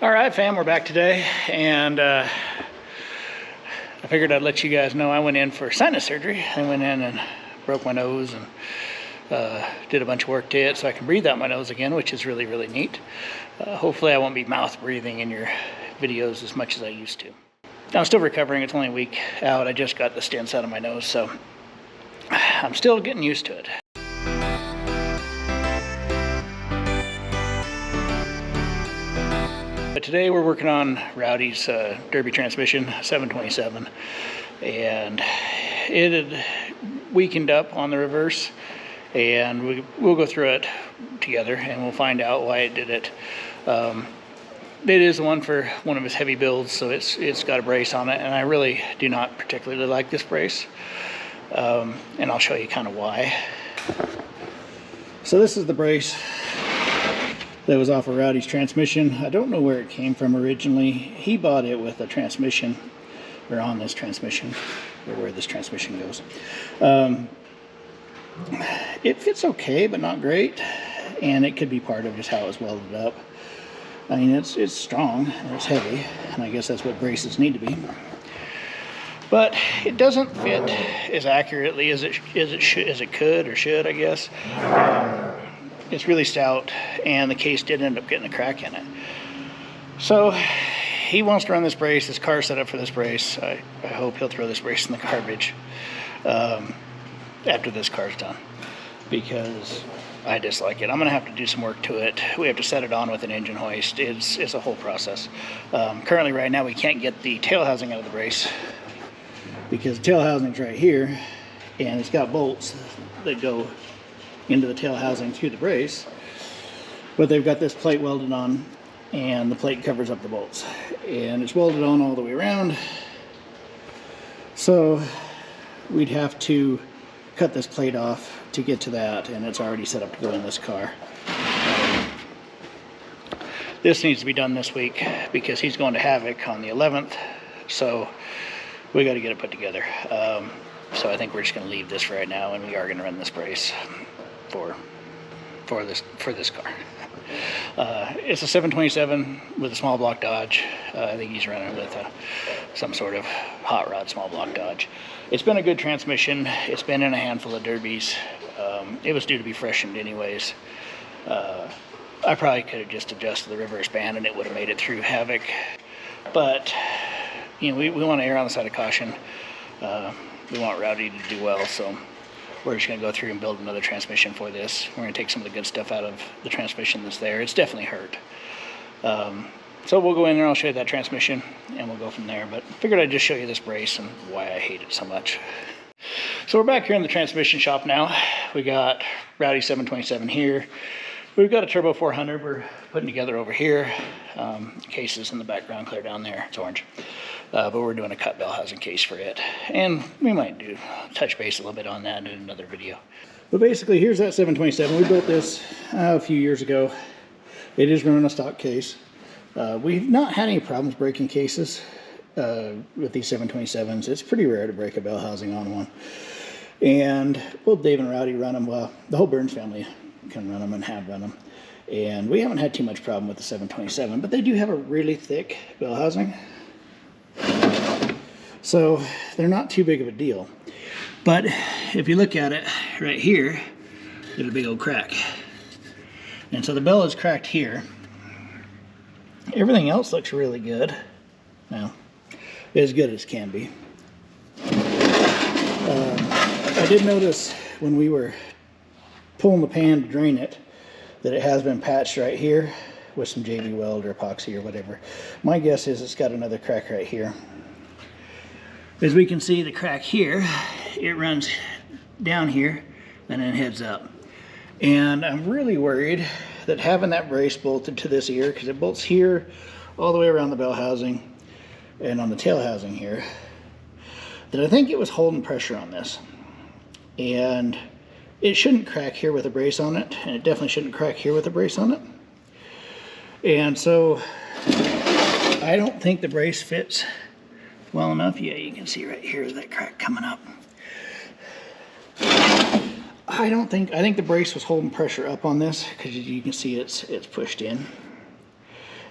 All right, fam, we're back today, and I figured I'd let you guys know I went in for sinus surgery. I went in and broke my nose and did a bunch of work to it so I can breathe out my nose again, which is really, really neat. Hopefully I won't be mouth breathing in your videos as much as I used to. I'm still recovering. It's only a week out. I just got the stents out of my nose, so I'm still getting used to it. But today we're working on Rowdy's Derby transmission, 727, and it had weakened up on the reverse, and we'll go through it together and we'll find out why it did it. It is the one for one of his heavy builds, so it's got a brace on it, and I really do not particularly like this brace, and I'll show you kind of why. So this is the brace that was off of Rowdy's transmission. I don't know where it came from originally. He bought it with a transmission, or on this transmission, or where this transmission goes. It fits okay, but not great, and it could be part of just how it was welded up. I mean, it's strong, and it's heavy, and I guess that's what braces need to be. But it doesn't fit as accurately as it could or should, I guess. It's really stout, and the case did end up getting a crack in it. So he wants to run this brace. His car's set up for this brace. I hope he'll throw this brace in the garbage after this car's done, because I dislike it. I'm gonna have to do some work to it. We have to set it on with an engine hoist. It's a whole process. Currently, right now, we can't get the tail housing out of the brace because the tail housing's right here, and it's got bolts that go into the tail housing through the brace, but they've got this plate welded on, and the plate covers up the bolts, and it's welded on all the way around. So we'd have to cut this plate off to get to that, and it's already set up to go in this car. This needs to be done this week because he's going to Havoc on the 11th, so we got to get it put together. So I think we're just going to leave this for right now, and we are going to run this brace for this car. It's a 727 with a small block Dodge. I think he's running with some sort of hot rod small block Dodge. It's been a good transmission. It's been in a handful of derbies. It was due to be freshened anyways. I probably could have just adjusted the reverse band and it would have made it through Havoc. But you know, we want to err on the side of caution. We want Rowdy to do well, so we're just going to go through and build another transmission for this. We're going to take some of the good stuff out of the transmission that's there. It's definitely hurt. So we'll go in there, I'll show you that transmission, and we'll go from there. But I figured I'd just show you this brace and why I hate it so much. So we're back here in the transmission shop now. We got Rowdy 727 here. We've got a Turbo 400 we're putting together over here. Cases in the background, clear down there, it's orange. But we're doing a cut bell housing case for it. And we might touch base a little bit on that in another video. But basically, here's that 727. We built this a few years ago. It is running a stock case. We've not had any problems breaking cases with these 727s. It's pretty rare to break a bell housing on one. And both Dave and Rowdy run them. Well, the whole Burns family can run them and have run them. And we haven't had too much problem with the 727, but they do have a really thick bell housing. So they're not too big of a deal. But if you look at it right here, there's a big old crack. And so the bell is cracked here. Everything else looks really good. Now, as good as can be. I did notice when we were pulling the pan to drain it that it has been patched right here with some JB Weld or epoxy or whatever. My guess is it's got another crack right here. As we can see, the crack here, it runs down here and then heads up. And I'm really worried that having that brace bolted to this ear, because it bolts here all the way around the bell housing and on the tail housing here, that I think it was holding pressure on this. And it shouldn't crack here with a brace on it, and it definitely shouldn't crack here with a brace on it. And so I don't think the brace fits well enough. Yeah, you can see right here that crack coming up. I think the brace was holding pressure up on this, because you can see it's pushed in.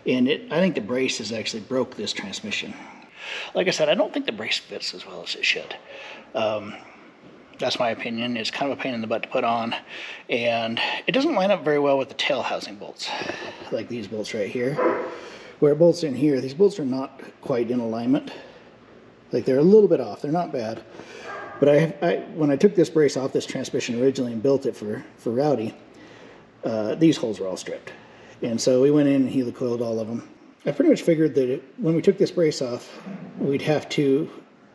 And I think the brace has actually broke this transmission. Like I said, I don't think the brace fits as well as it should. That's my opinion. It's kind of a pain in the butt to put on, and it doesn't line up very well with the tail housing bolts, like these bolts right here. Where it bolts in here, these bolts are not quite in alignment. Like, they're a little bit off. They're not bad. But when I took this brace off this transmission originally and built it for Rowdy, these holes were all stripped. And so we went in and helicoiled all of them. I pretty much figured that when we took this brace off, we'd have to,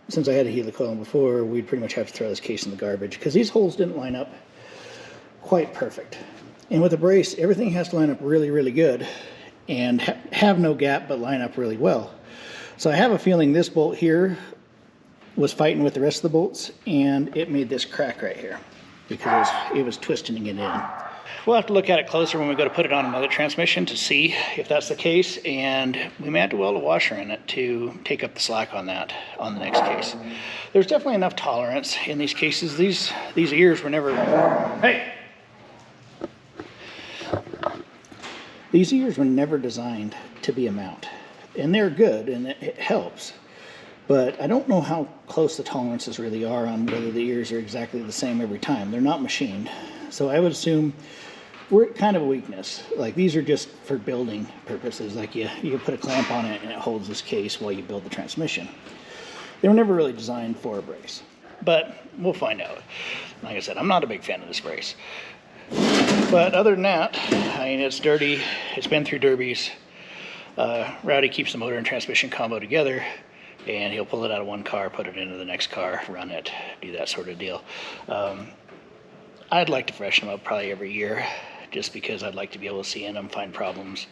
since I had a helicoil them before, we'd pretty much have to throw this case in the garbage, because these holes didn't line up quite perfect. And with the brace, everything has to line up really, really good and have no gap, but line up really well. So I have a feeling this bolt here was fighting with the rest of the bolts, and it made this crack right here because it was twisting it in. We'll have to look at it closer when we go to put it on another transmission to see if that's the case, and we may have to weld a washer in it to take up the slack on that on the next case. There's definitely enough tolerance in these cases. These ears were never... Hey! These ears were never designed to be a mount, and they're good, and it helps. But I don't know how close the tolerances really are on whether the ears are exactly the same every time. They're not machined. So I would assume we're kind of a weakness. Like, these are just for building purposes. Like, you put a clamp on it and it holds this case while you build the transmission. They were never really designed for a brace. But we'll find out. Like I said, I'm not a big fan of this brace. But other than that, I mean, it's dirty. It's been through derbies. Rowdy keeps the motor and transmission combo together, and he'll pull it out of one car, put it into the next car, run it, do that sort of deal. I'd like to freshen them up probably every year, just because I'd like to be able to see in them, find problems,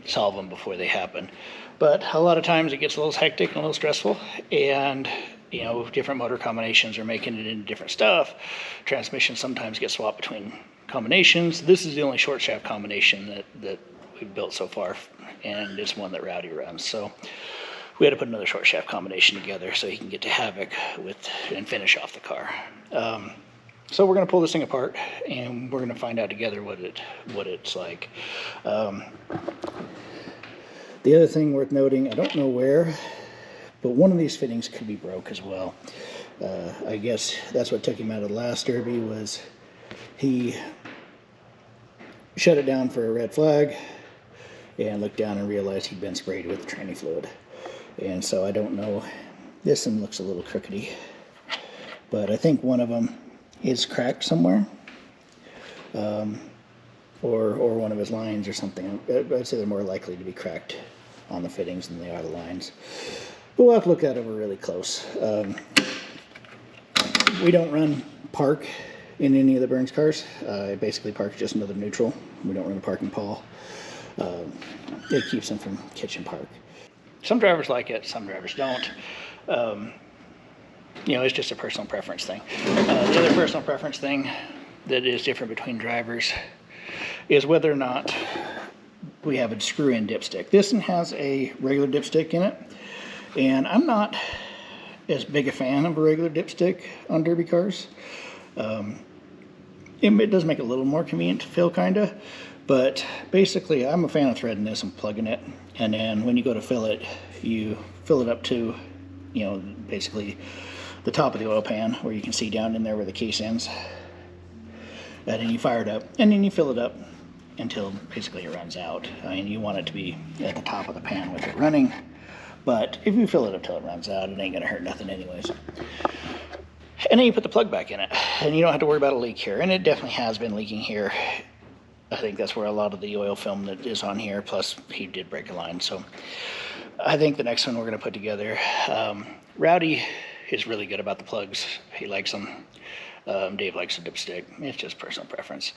solve them before they happen. But a lot of times it gets a little hectic and a little stressful, and you know, different motor combinations are making it into different stuff. Transmissions sometimes get swapped between combinations. This is the only short shaft combination that we've built so far, and it's one that Rowdy runs. So we had to put another short shaft combination together so he can get to Havoc and finish off the car. So we're going to pull this thing apart, and we're going to find out together what it's like. The other thing worth noting, I don't know where, but one of these fittings could be broke as well. I guess that's what took him out of the last derby, was he shut it down for a red flag and looked down and realized he'd been sprayed with tranny fluid. And so I don't know, this one looks a little crookedy, but I think one of them is cracked somewhere, or one of his lines or something. I'd say they're more likely to be cracked on the fittings than they are the lines. But we'll have to look at it over really close. We don't run park in any of the Burns cars. Basically, park is just another neutral. We don't run a parking pawl. It keeps them from kitchen park. Some drivers like it, some drivers don't. You know, it's just a personal preference thing. The other personal preference thing that is different between drivers is whether or not we have a screw-in dipstick. This one has a regular dipstick in it, and I'm not as big a fan of a regular dipstick on derby cars. It does make it a little more convenient to fill, kinda, but basically I'm a fan of threading this and plugging it, and then when you go to fill it, you fill it up to, you know, basically the top of the oil pan where you can see down in there where the case ends, and then you fire it up, and then you fill it up until basically it runs out. I mean, you want it to be at the top of the pan with it running, but if you fill it up till it runs out, it ain't gonna hurt nothing anyways. And then you put the plug back in it, and you don't have to worry about a leak here, and it definitely has been leaking here. I think that's where a lot of the oil film that is on here, plus he did break a line. So I think the next one we're gonna put together, Rowdy is really good about the plugs. He likes them. Dave likes the dipstick. It's just personal preference.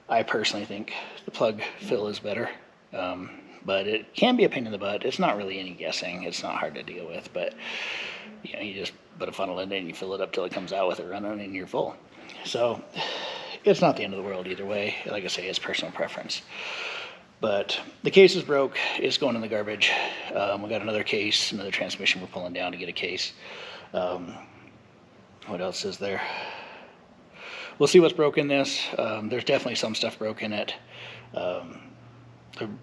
I personally think the plug fill is better, but it can be a pain in the butt. It's not really any guessing. It's not hard to deal with, but you know, you just put a funnel in it and you fill it up till it comes out with it running and you're full. So it's not the end of the world either way. Like I say, it's personal preference. But the case is broke. It's going in the garbage. We got another case, another transmission we're pulling down to get a case. What else is there? We'll see what's broke in this. There's definitely some stuff broke in it.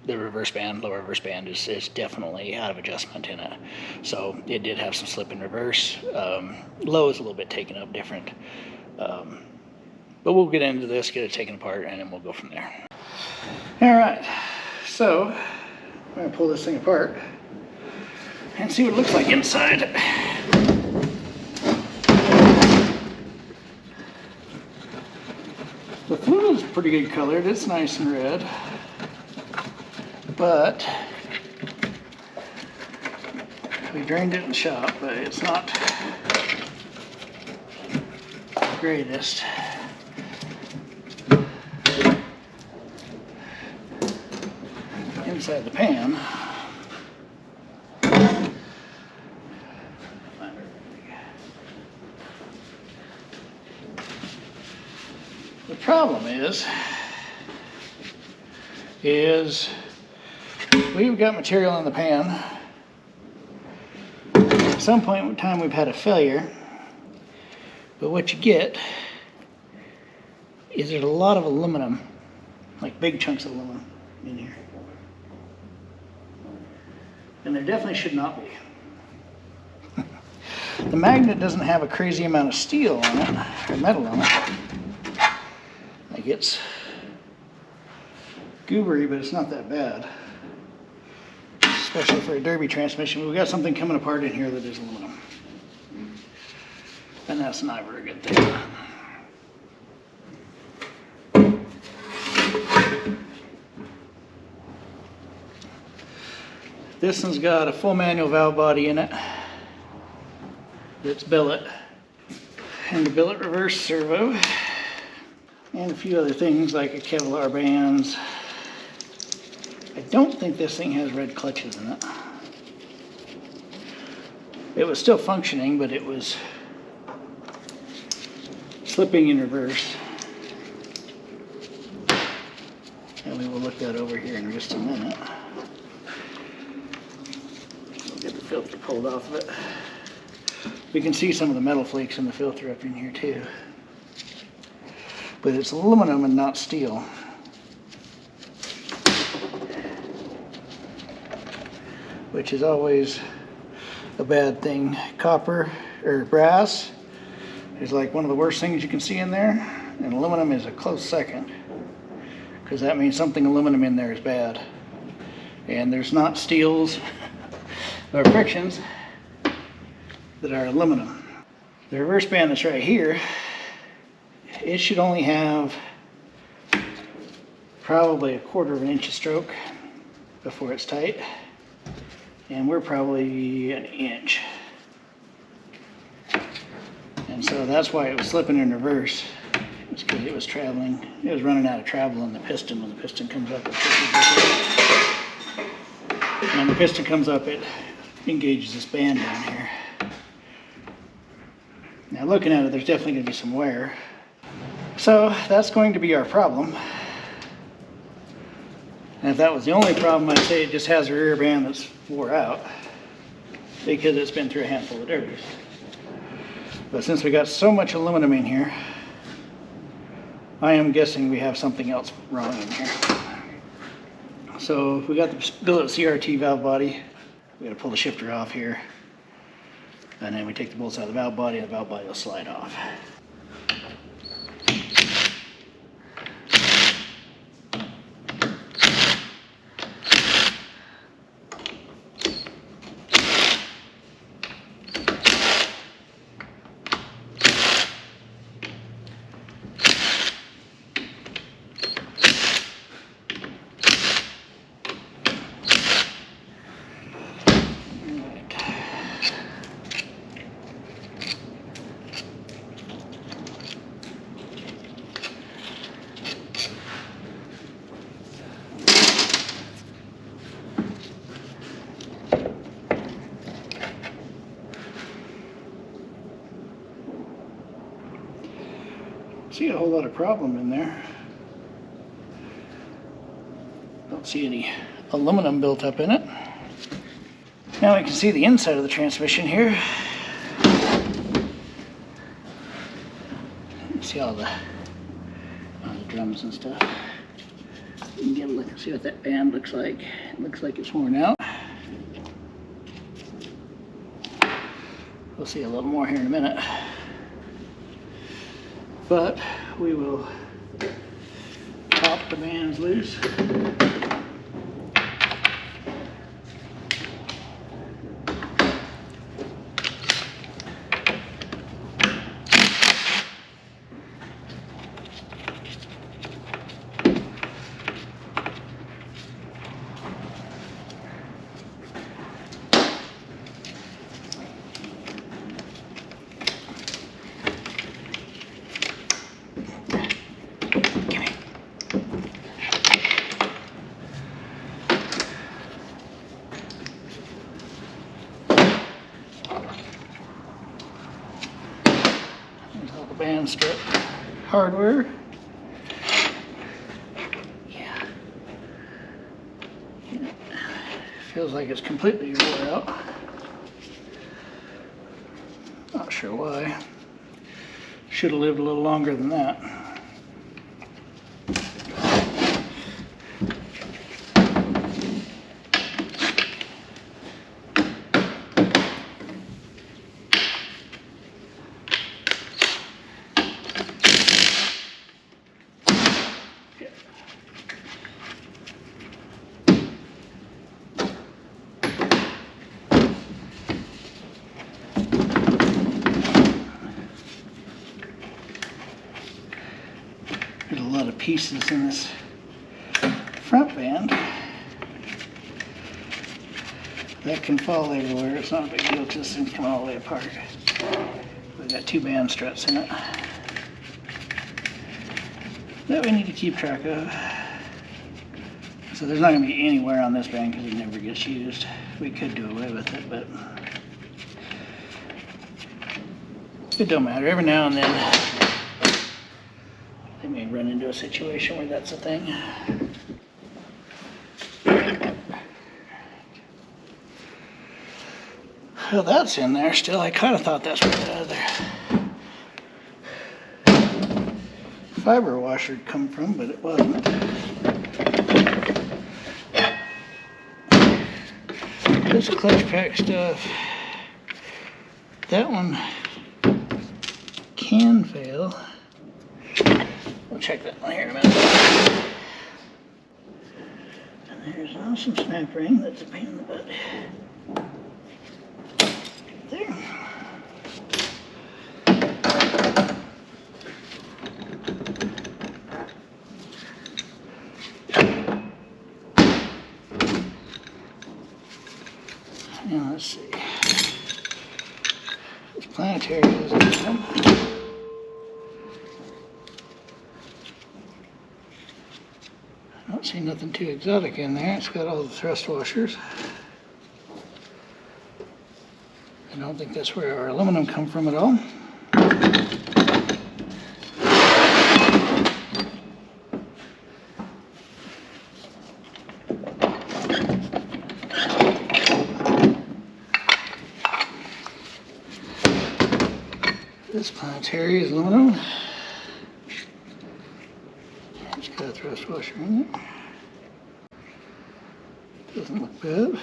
the reverse band, lower reverse band is definitely out of adjustment in it. So it did have some slip in reverse. Low is a little bit taken up different. But we'll get into this, get it taken apart, and then we'll go from there. All right, so I'm gonna pull this thing apart and see what it looks like inside. The fluid is pretty good colored. It's nice and red, but we drained it in the shop, but it's not the greatest. Inside the pan, the problem is we've got material in the pan. At some point in time we've had a failure, but what you get is there's a lot of aluminum, like big chunks of aluminum in here. And there definitely should not be. The magnet doesn't have a crazy amount of steel on it, or metal on it. Like it's goobery, but it's not that bad. Especially for a derby transmission. We've got something coming apart in here that is aluminum. And that's not a very good thing. This one's got a full manual valve body in it. It's billet. And a billet reverse servo. And a few other things like a Kevlar bands. I don't think this thing has red clutches in it. It was still functioning, but it was slipping in reverse. And we will look that over here in just a minute. Get the filter pulled off of it. We can see some of the metal flakes in the filter up in here too. But it's aluminum and not steel. Which is always a bad thing. Copper or brass is like one of the worst things you can see in there, and aluminum is a close second, because that means something aluminum in there is bad. And there's not steels or frictions that are aluminum. The reverse band that's right here, it should only have probably 1/4 of an inch of stroke before it's tight, and we're probably an inch. And so that's why it was slipping in reverse. It's because it was traveling. It was running out of travel in the piston. When the piston comes up, when the piston comes up, it engages this band down here. Now looking at it, there's definitely going to be some wear. So that's going to be our problem. And if that was the only problem, I'd say it just has a rear band that's wore out because it's been through a handful of derbies. But since we got so much aluminum in here, I am guessing we have something else wrong in here. So we got the billet CRT valve body. We got to pull the shifter off here, and then we take the bolts out of the valve body, and the valve body will slide off. See a whole lot of problem in there. Don't see any aluminum built up in it. Now we can see the inside of the transmission here. See all the drums and stuff. You can get a look and see what that band looks like. It looks like it's worn out. We'll see a little more here in a minute. But we will pop the bands loose. Band strip hardware. Yeah. Feels like it's completely wore out. Not sure why. Should have lived a little longer than that. There's a lot of pieces in this front band that can fall everywhere. It's not a big deal because this thing come all the way apart. We've got 2 band struts in it that we need to keep track of. So there's not going to be any wear on this band because it never gets used. We could do away with it, but it don't matter. Every now and then they may run into a situation where that's a thing. Well, that's in there still. I kind of thought that's where the other fiber washer had come from, but it wasn't. This clutch pack stuff, that one can fail. We'll check that one here in a minute. And there's an awesome snap ring that's a pain in the butt. There. Now let's see. This planetary is in them. I don't see nothing too exotic in there. It's got all the thrust washers. I don't think that's where our aluminum come from at all. This planetary is aluminum. It's got a thrust washer in it. Doesn't look bad.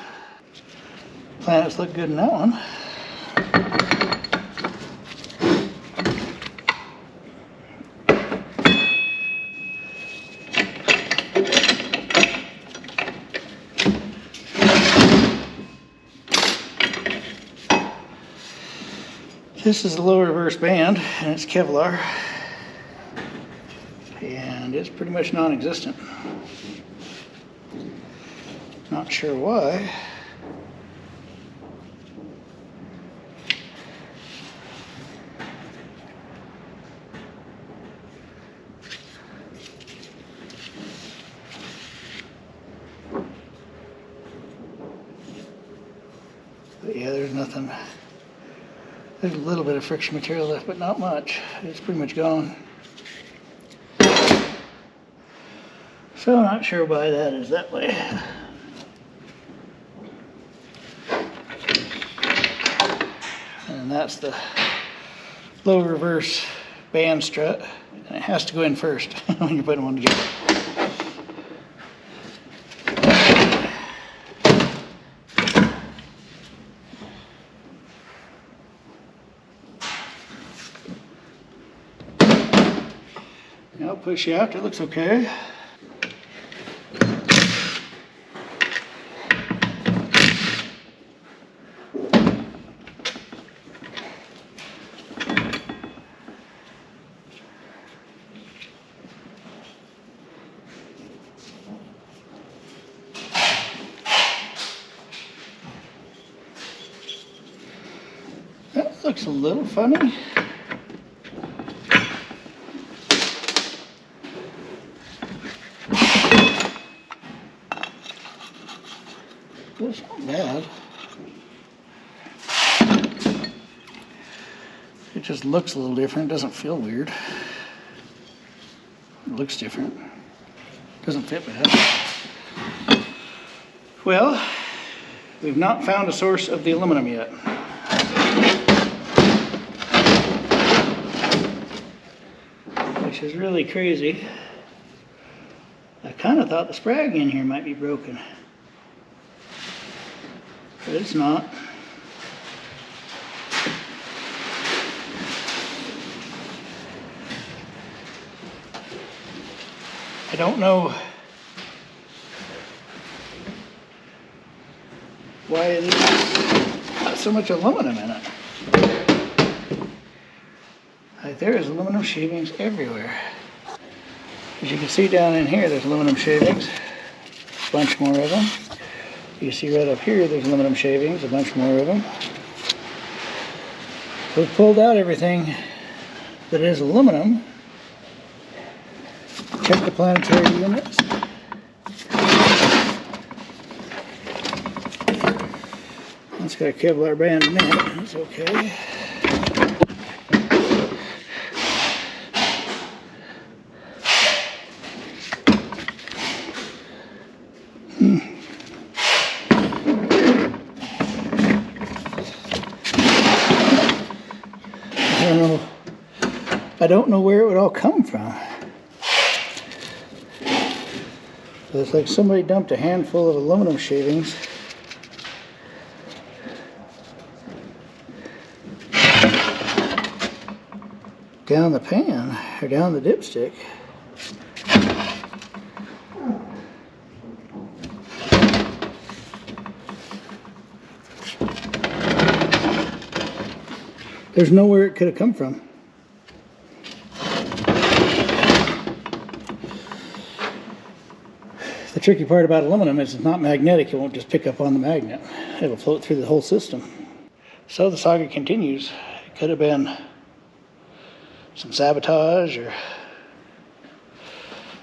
Planets look good in that one. This is the lower reverse band, and it's Kevlar, and it's pretty much non-existent. Not sure why. But yeah, there's nothing. There's a little bit of friction material left, but not much. It's pretty much gone. So not sure why that is that way. And that's the low reverse band strut. And it has to go in first when you're putting one together. output shaft, it looks okay. That looks a little funny. It's not bad. It just looks a little different. It doesn't feel weird. It looks different. Doesn't fit bad. Well, we've not found a source of the aluminum yet. Which is really crazy. I kind of thought the sprag in here might be broken. But it's not. I don't know why there's so much aluminum in it. Like, there is aluminum shavings everywhere. As you can see down in here, there's aluminum shavings, a bunch more of them. You see right up here, there's aluminum shavings, a bunch more of them. We've pulled out everything that is aluminum. Check the planetary units. That's got a Kevlar band in it. That's okay. I don't know where it would all come from. It's like somebody dumped a handful of aluminum shavings down the pan, or down the dipstick. There's nowhere it could have come from. The tricky part about aluminum is it's not magnetic. It won't just pick up on the magnet. It'll float through the whole system. So the saga continues. It could have been some sabotage or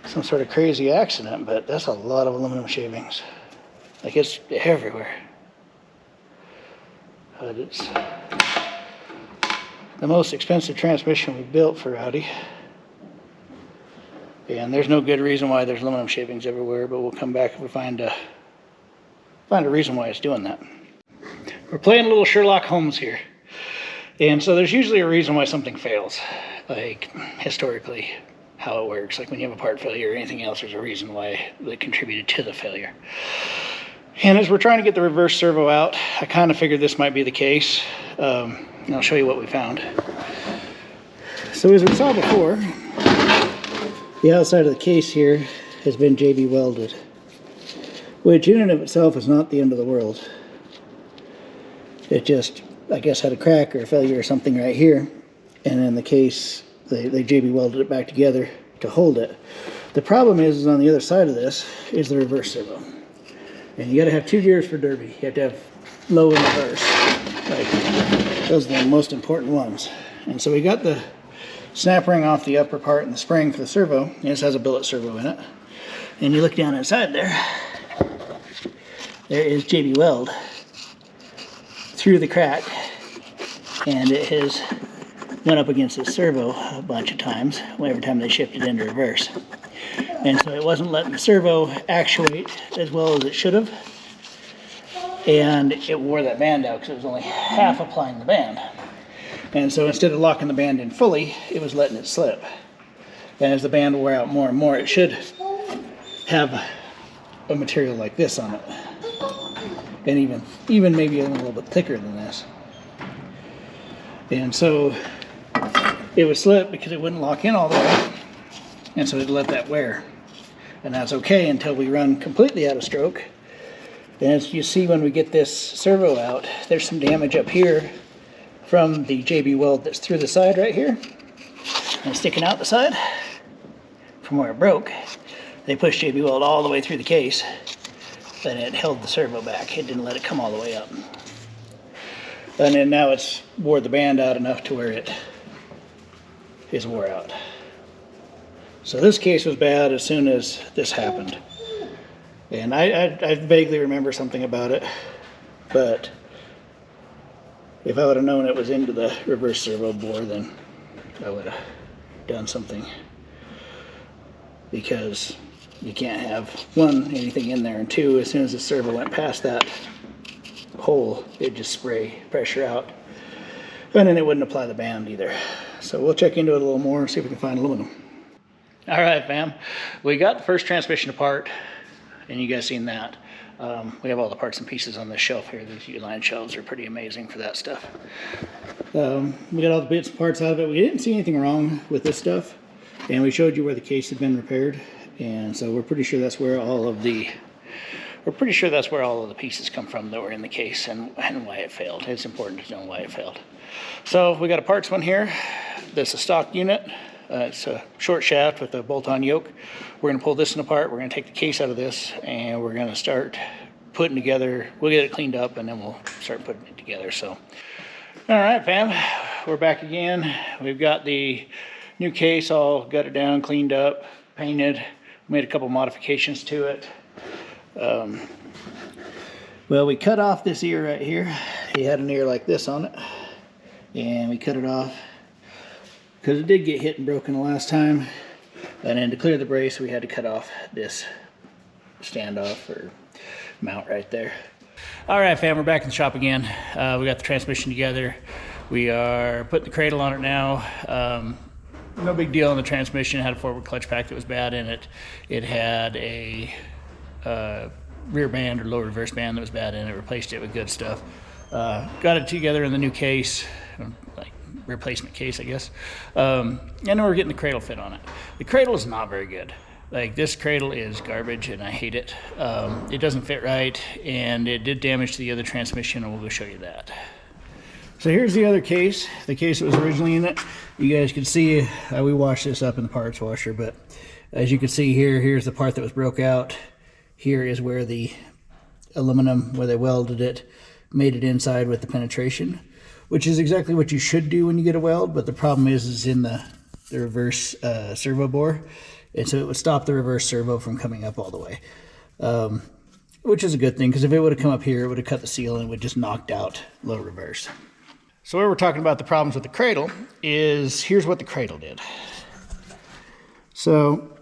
some sort of crazy accident, but that's a lot of aluminum shavings. Like, it's everywhere. But it's the most expensive transmission we've built for Rowdy. And there's no good reason why there's aluminum shavings everywhere, but we'll come back if we find a reason why it's doing that. We're playing a little Sherlock Holmes here. And so there's usually a reason why something fails. Like, historically, how it works. Like when you have a part failure or anything else, there's a reason why it contributed to the failure. And as we're trying to get the reverse servo out, I kind of figured this might be the case. And I'll show you what we found. So as we saw before, the outside of the case here has been JB welded, which in and of itself is not the end of the world. It just, I guess, had a crack or a failure or something right here, and in the case, they JB welded it back together to hold it. The problem is on the other side of this is the reverse servo. And you gotta have two gears for derby. You have to have low and reverse. Like, those are the most important ones. And so we got the snap ring off the upper part and the spring for the servo. And this has a billet servo in it. And you look down inside there, there is JB weld through the crack, and it has went up against the servo a bunch of times every time they shifted into reverse. And so it wasn't letting the servo actuate as well as it should have, and it wore that band out because it was only half applying the band. And so instead of locking the band in fully, it was letting it slip. And as the band wore out more and more, it should have a material like this on it. And even maybe a little bit thicker than this. And so it would slip because it wouldn't lock in all the way. And so it let that wear. And that's okay until we run completely out of stroke. And as you see when we get this servo out, there's some damage up here from the JB weld that's through the side right here. And sticking out the side from where it broke. They pushed JB weld all the way through the case, and it held the servo back. It didn't let it come all the way up. And then now it's wore the band out enough to where it is wore out. So this case was bad as soon as this happened. And I vaguely remember something about it, but if I would have known it was into the reverse servo bore, then I would have done something. Because you can't have, one, anything in there, and two, as soon as the servo went past that hole, it'd just spray pressure out. And then it wouldn't apply the band either. So we'll check into it a little more and see if we can find aluminum. All right, fam. We got the first transmission apart, and you guys seen that. We have all the parts and pieces on this shelf here. These U-line shelves are pretty amazing for that stuff. We got all the bits and parts out of it. We didn't see anything wrong with this stuff, and we showed you where the case had been repaired. And so we're pretty sure that's where all of the pieces come from that were in the case and why it failed. It's important to know why it failed. So we got a parts one here. That's a stock unit. It's a short shaft with a bolt-on yoke. We're going to pull this one apart. We're going to take the case out of this, and we're going to start putting together. We'll get it cleaned up, and then we'll start putting it together. So, all right, fam, we're back again. We've got the new case all gutted down, cleaned up, painted. Made a couple modifications to it. Well, we cut off this ear right here. He had an ear like this on it, and we cut it off because it did get hit and broken the last time. And then to clear the brace, we had to cut off this standoff or mount right there. All right, fam, we're back in the shop again. We got the transmission together. We are putting the cradle on it now. No big deal on the transmission. It had a forward clutch pack that was bad in it. It had a rear band or low reverse band that was bad in it. Replaced it with good stuff. Got it together in the new case, like replacement case, I guess. And then we're getting the cradle fit on it. The cradle is not very good. Like, this cradle is garbage and I hate it. It doesn't fit right, and it did damage to the other transmission, and we'll go show you that. So here's the other case, the case that was originally in it. You guys can see, we washed this up in the parts washer, but as you can see here, here's the part that was broke out. Here is where the aluminum, where they welded it, made it inside with the penetration, which is exactly what you should do when you get a weld, but the problem is in the reverse servo bore, and so it would stop the reverse servo from coming up all the way, which is a good thing, because if it would have come up here, it would have cut the seal and would just knocked out low reverse. So where we're talking about the problems with the cradle is, here's what the cradle did. So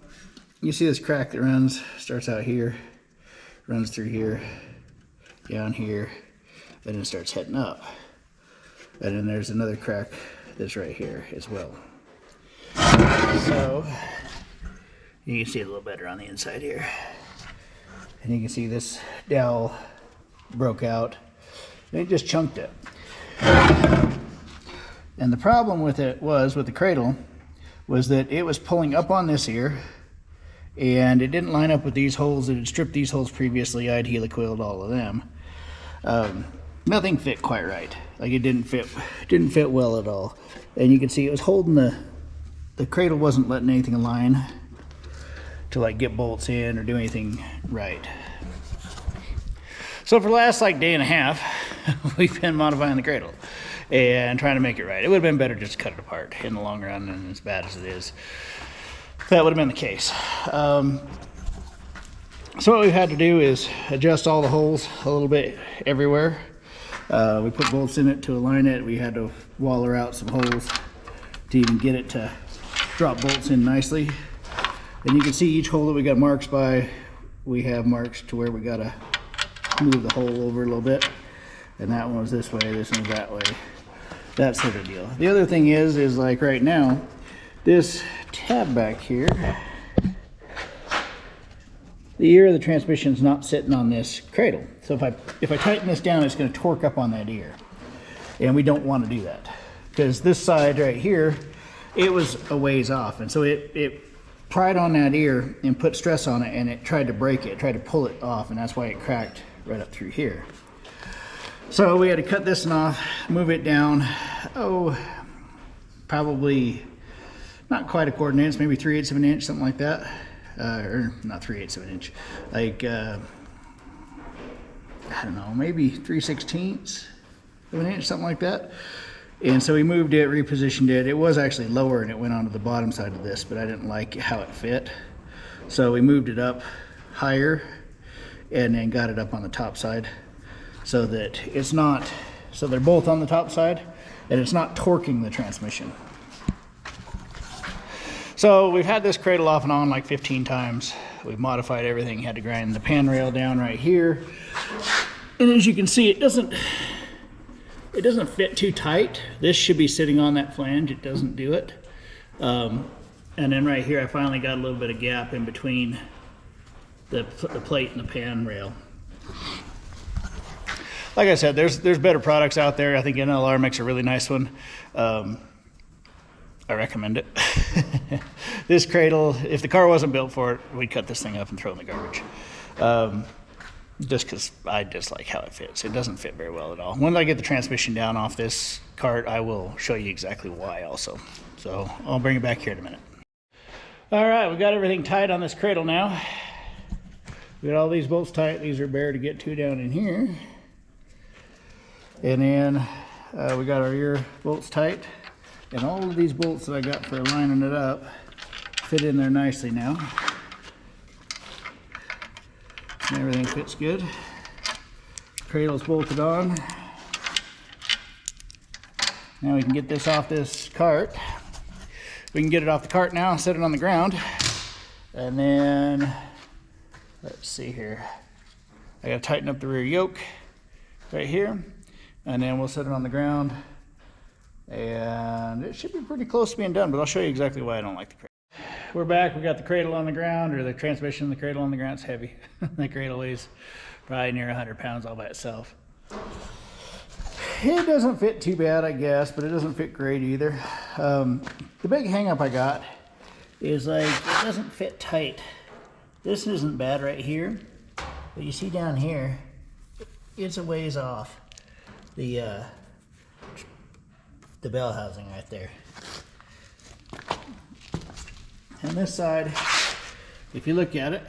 you see this crack that runs, starts out here, runs through here, down here, and then starts heading up. And then there's another crack that's right here as well. So you can see it a little better on the inside here. And you can see this dowel broke out, and it just chunked it. And the problem with it was, with the cradle, was that it was pulling up on this ear, and it didn't line up with these holes. It had stripped these holes previously. I'd helicoiled all of them. Nothing fit quite right. Like, it didn't fit well at all. And you can see it was holding the cradle wasn't letting anything align to like get bolts in or do anything right. So for the last like day and a half, we've been modifying the cradle and trying to make it right. It would have been better just to cut it apart in the long run, and as bad as it is, that would have been the case. So what we've had to do is adjust all the holes a little bit everywhere. We put bolts in it to align it. We had to waller out some holes to even get it to drop bolts in nicely. And you can see each hole that we got marks by, we have marks to where we gotta move the hole over a little bit. And that one was this way, this one was that way. That sort of deal. The other thing is like right now, this tab back here, the ear of the transmission is not sitting on this cradle. So if I tighten this down, it's going to torque up on that ear. And we don't want to do that, because this side right here, it was a ways off. And so it pried on that ear and put stress on it, and it tried to break it, tried to pull it off, and that's why it cracked right up through here. So we had to cut this one off, move it down, probably not quite a quarter inch, maybe 3/8 of an inch, something like that. Or not 3/8 of an inch, like, I don't know, maybe 3/16 of an inch, something like that. And so we moved it, repositioned it. It was actually lower and it went onto the bottom side of this, but I didn't like how it fit. So we moved it up higher and then got it up on the top side so that it's not, so they're both on the top side and it's not torquing the transmission. So we've had this cradle off and on like 15 times. We've modified everything, had to grind the pan rail down right here. And as you can see, it doesn't fit too tight. This should be sitting on that flange. It doesn't do it. And then right here, I finally got a little bit of gap in between the plate and the pan rail. Like I said, there's better products out there. I think NLR makes a really nice one. I recommend it. This cradle, if the car wasn't built for it, we'd cut this thing up and throw it in the garbage. Just because I dislike how it fits. It doesn't fit very well at all. When I get the transmission down off this cart, I will show you exactly why also. So I'll bring it back here in a minute. All right, we got everything tight on this cradle now. We got all these bolts tight. These are bare to get to down in here. And then we got our ear bolts tight. And all of these bolts that I got for lining it up fit in there nicely now. And everything fits good. Cradle's bolted on. Now we can get this off this cart. We can get it off the cart now, set it on the ground. And then, let's see here. I gotta tighten up the rear yoke right here. And then we'll set it on the ground. And it should be pretty close to being done, but I'll show you exactly why I don't like the cradle. We're back. We got the cradle on the ground, or the transmission and the cradle on the ground. It's heavy. The cradle weighs probably near 100 pounds all by itself. It doesn't fit too bad, I guess, but it doesn't fit great either. The big hang up I got is like it doesn't fit tight. This isn't bad right here, but you see down here, it's a ways off the bell housing right there. And this side, if you look at it,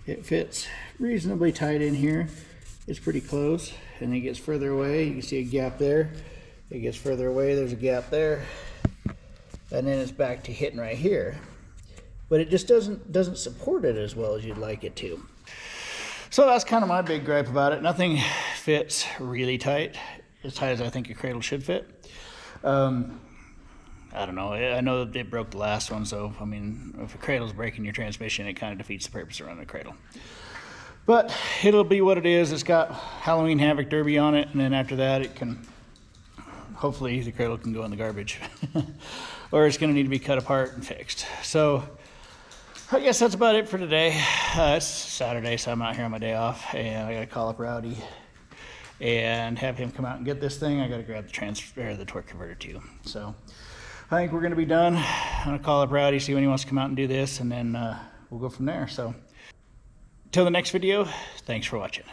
it fits reasonably tight in here. It's pretty close, and it gets further away. You can see a gap there. It gets further away, there's a gap there. And then it's back to hitting right here. But it just doesn't support it as well as you'd like it to. So that's kind of my big gripe about it. Nothing fits really tight, as tight as I think a cradle should fit. I don't know. I know that it broke the last one, so I mean, if a cradle's breaking your transmission, it kind of defeats the purpose of running a cradle. But it'll be what it is. It's got Halloween Havoc Derby on it, and then after that, it can, hopefully the cradle can go in the garbage. Or it's gonna need to be cut apart and fixed. So I guess that's about it for today. It's Saturday, so I'm out here on my day off, and I gotta call up Rowdy and have him come out and get this thing. I gotta grab the torque converter too. So I think we're gonna be done. I'm gonna call up Rowdy, see when he wants to come out and do this, and then we'll go from there. So till the next video, thanks for watching.